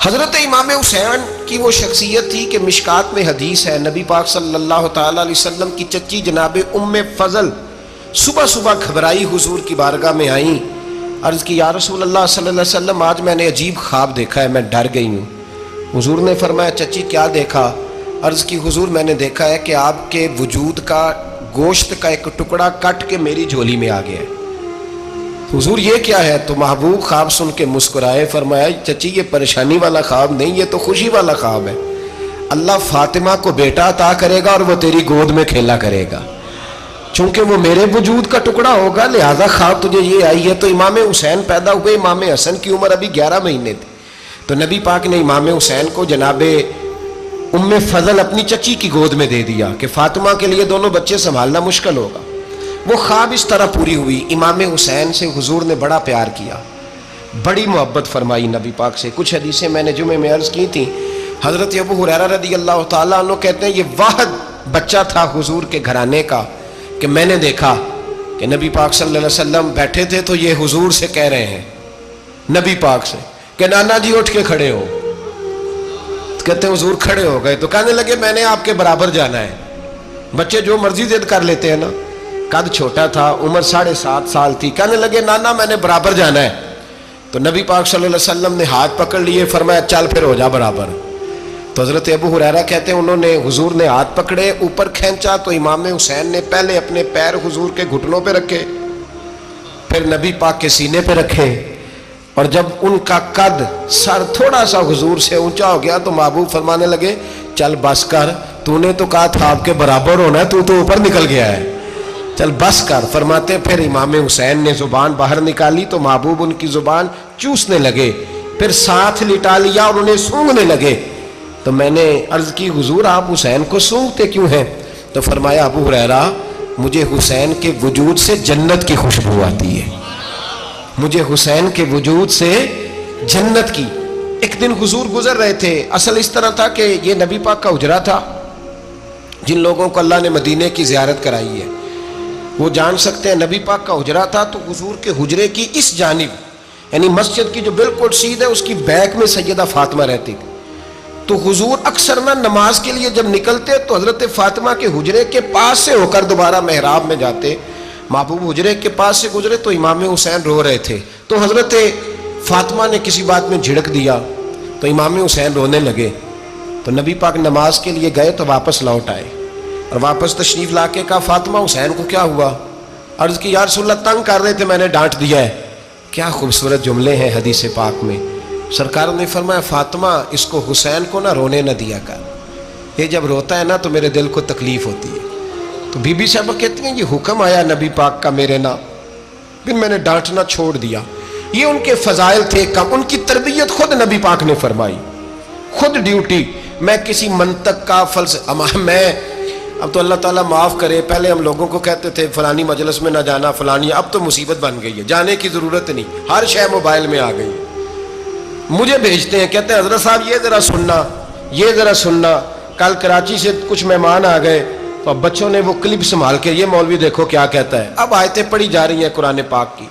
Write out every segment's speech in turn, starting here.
حضرت امام حسین کی وہ شخصیت تھی کہ مشکات میں حدیث ہے، نبی پاک صلی اللہ تعالی علیہ وسلم کی چچی جناب ام فضل صبح صبح گھبرائی حضور کی بارگاہ میں آئیں، عرض کی یا رسول اللہ صلی اللہ علیہ وسلم آج میں نے عجیب خواب دیکھا ہے، میں ڈر گئی ہوں۔ حضور نے فرمایا چچی کیا دیکھا؟ عرض کی حضور میں نے دیکھا ہے کہ آپ کے وجود کا گوشت کا ایک ٹکڑا کٹ کے میری جھولی میں آ گیا ہے۔ حضور یہ کیا ہے؟ تو محبوب خواب سن کے مسکرائے، فرمایا چچی یہ پریشانی والا خواب نہیں، یہ تو خوشی والا خواب ہے۔ اللہ فاطمہ کو بیٹا عطا کرے گا اور وہ تیری گود میں کھیلا کرے گا، چونکہ وہ میرے وجود کا ٹکڑا ہوگا، لہذا خواب تجھے یہ آئی ہے۔ تو امام حسین پیدا ہوئے، امام حسن کی عمر ابھی 11 مہینے تھی، تو نبی پاک نے امام حسین کو جناب ام فضل اپنی چچی کی گود میں دے دیا کہ فاطمہ کے لیے دونوں بچے سنبھالنا مشکل ہوگا۔ وہ خواب اس طرح پوری ہوئی۔ امام حسین سے حضور نے بڑا پیار کیا، بڑی محبت فرمائی نبی پاک سے۔ کچھ حدیثیں میں نے جمعے میں عرض کی تھیں، حضرت ابو ہریرہ رضی اللہ تعالیٰ عنہ کہتے ہیں یہ واحد بچہ تھا حضور کے گھرانے کا کہ میں نے دیکھا کہ نبی پاک صلی اللہ علیہ وسلم بیٹھے تھے تو یہ حضور سے کہہ رہے ہیں، نبی پاک سے کہ نانا جی اٹھ کے کھڑے ہو۔ کہتے ہیں حضور کھڑے ہو گئے تو کہنے لگے میں نے آپ کے برابر جانا ہے۔ بچے جو مرضی ضد کر لیتے ہیں نا، قد چھوٹا تھا، عمر 7.5 سال تھی، کہنے لگے نانا میں نے برابر جانا ہے۔ تو نبی پاک صلی اللہ علیہ وسلم نے ہاتھ پکڑ لیے، فرمایا چل پھر ہو جا برابر۔ تو حضرت ابو ہریرہ کہتے ہیں انہوں نے حضور نے ہاتھ پکڑے، اوپر کھینچا تو امام حسین نے پہلے اپنے پیر حضور کے گھٹنوں پہ رکھے، پھر نبی پاک کے سینے پہ رکھے، اور جب ان کا قد سر تھوڑا سا حضور سے اونچا ہو گیا تو محبوب فرمانے لگے چل بس کر، تو نے تو کہا تھا آپ کے برابر ہونا ہے، تو اوپر نکل گیا ہے، چل بس کر۔ فرماتے پھر امام حسین نے زبان باہر نکالی تو محبوب ان کی زبان چوسنے لگے، پھر ساتھ لٹا لیا اور انہیں سونگھنے لگے۔ تو میں نے عرض کی حضور آپ حسین کو سونگھتے کیوں ہیں؟ تو فرمایا ابو ہریرہ مجھے حسین کے وجود سے جنت کی خوشبو آتی ہے، مجھے حسین کے وجود سے جنت کی۔ ایک دن حضور گزر رہے تھے، اصل اس طرح تھا کہ یہ نبی پاک کا حجرہ تھا، جن لوگوں کو اللہ نے مدینے کی زیارت کرائی ہے وہ جان سکتے ہیں، نبی پاک کا حجرہ تھا تو حضور کے حجرے کی اس جانب یعنی مسجد کی جو بالکل سیدھ ہے اس کی بیک میں سیدہ فاطمہ رہتی تھی۔ تو حضور اکثر نہ نماز کے لیے جب نکلتے تو حضرت فاطمہ کے حجرے کے پاس سے ہو کر دوبارہ محراب میں جاتے۔ محبوب حجرے کے پاس سے گزرے تو امام حسین رو رہے تھے، تو حضرت فاطمہ نے کسی بات میں جھڑک دیا تو امام حسین رونے لگے۔ تو نبی پاک نماز کے لیے گئے تو واپس لوٹ آئے اور واپس تشریف لا کے کہا فاطمہ حسین کو کیا ہوا؟ عرض کی یا رسول اللہ تنگ کر رہے تھے میں نے ڈانٹ دیا ہے۔ کیا خوبصورت جملے ہیں حدیث پاک میں۔ سرکار نے فرمایا فاطمہ اس کو حسین کو نہ رونے نہ دیا کر، یہ جب روتا ہے نا تو میرے دل کو تکلیف ہوتی ہے۔ تو بی بی صاحبہ کہتی ہیں یہ حکم آیا نبی پاک کا میرے نام، پھر میں نے ڈانٹنا چھوڑ دیا۔ یہ ان کے فضائل تھے کم، ان کی تربیت خود نبی پاک نے فرمائی، خود ڈیوٹی۔ میں کسی منطق کا میں اب تو اللہ تعالیٰ معاف کرے، پہلے ہم لوگوں کو کہتے تھے فلانی مجلس میں نہ جانا فلانی، اب تو مصیبت بن گئی ہے، جانے کی ضرورت نہیں، ہر شے موبائل میں آ گئی ہے۔ مجھے بھیجتے ہیں کہتے ہیں حضرت صاحب یہ ذرا سننا، یہ ذرا سننا، کل کراچی سے کچھ مہمان آ گئے تو اب بچوں نے وہ کلپ سنبھال کے یہ مولوی دیکھو کیا کہتا ہے۔ اب آیتیں پڑھی جا رہی ہیں قرآن پاک کی،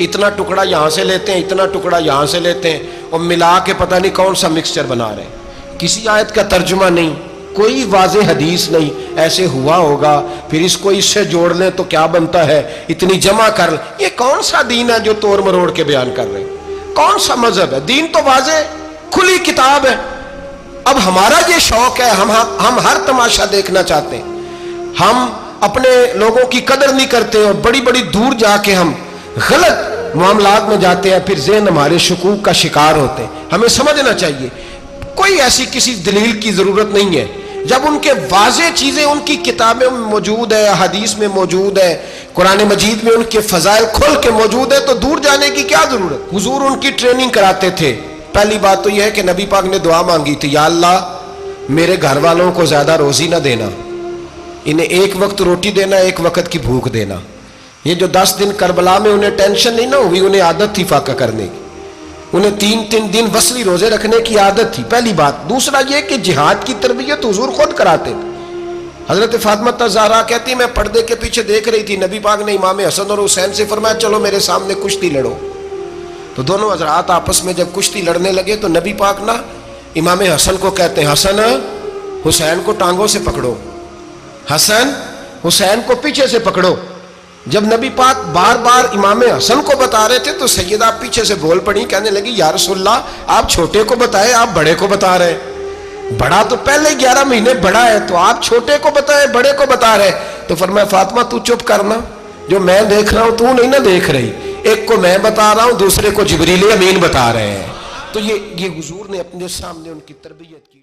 اتنا ٹکڑا یہاں سے لیتے ہیں، اتنا ٹکڑا یہاں سے لیتے ہیں اور ملا کے پتہ نہیں کون سا مکسچر بنا رہے ہیں، کسی آیت کا ترجمہ نہیں، کوئی واضح حدیث نہیں، ایسے ہوا ہوگا پھر اس کو اس سے جوڑ لیں تو کیا بنتا ہے، اتنی جمع کر لیں۔ یہ کون سا دین ہے جو توڑ مروڑ کے بیان کر رہے ہیں؟ کون سا مذہب ہے؟ دین تو واضح کھلی کتاب ہے۔ اب ہمارا یہ شوق ہے، ہم ہر تماشا دیکھنا چاہتے ہیں، ہم اپنے لوگوں کی قدر نہیں کرتے اور بڑی بڑی دور جا کے ہم غلط معاملات میں جاتے ہیں، پھر ذہن ہمارے شکوک کا شکار ہوتے ہیں۔ ہمیں سمجھنا چاہیے کوئی ایسی کسی دلیل کی ضرورت نہیں ہے، جب ان کے واضح چیزیں ان کی کتابیں میں موجود ہے، حدیث میں موجود ہے، قرآن مجید میں ان کے فضائل کھل کے موجود ہے تو دور جانے کی کیا ضرورت؟ حضور ان کی ٹریننگ کراتے تھے۔ پہلی بات تو یہ ہے کہ نبی پاک نے دعا مانگی تھی، یا اللہ میرے گھر والوں کو زیادہ روزی نہ دینا، انہیں ایک وقت روٹی دینا، ایک وقت کی بھوک دینا۔ یہ جو 10 دن کربلا میں انہیں ٹینشن نہیں نہ ہوئی، انہیں عادت تھی فاقہ کرنے کی، انہیں 3 دن وصلی روزے رکھنے کی عادت تھی، پہلی بات۔ دوسرا یہ کہ جہاد کی تربیت حضور خود کراتے تھے۔ حضرت فاطمہ زہرا کہتی میں پردے کے پیچھے دیکھ رہی تھی، نبی پاک نے امام حسن اور حسین سے فرمایا چلو میرے سامنے کشتی لڑو۔ تو دونوں حضرات آپس میں جب کشتی لڑنے لگے تو نبی پاک نا امام حسن کو کہتے ہیں حسن حسین کو ٹانگوں سے پکڑو، حسن حسین کو پیچھے سے پکڑو۔ جب نبی پاک بار بار امام حسن کو بتا رہے تھے تو سیدہ پیچھے سے بول پڑی، کہنے لگی یا رسول اللہ آپ چھوٹے کو بتائے، آپ بڑے کو بتا رہے ہیں، بڑا تو پہلے 11 مہینے بڑا ہے، تو آپ چھوٹے کو بتائے بڑے کو بتا رہے۔ تو فرمایا فاطمہ تو چپ کرنا، جو میں دیکھ رہا ہوں تو نہیں نہ دیکھ رہی، ایک کو میں بتا رہا ہوں دوسرے کو جبریل امین بتا رہے ہیں۔ تو یہ حضور نے اپنے سامنے ان کی تربیت کی۔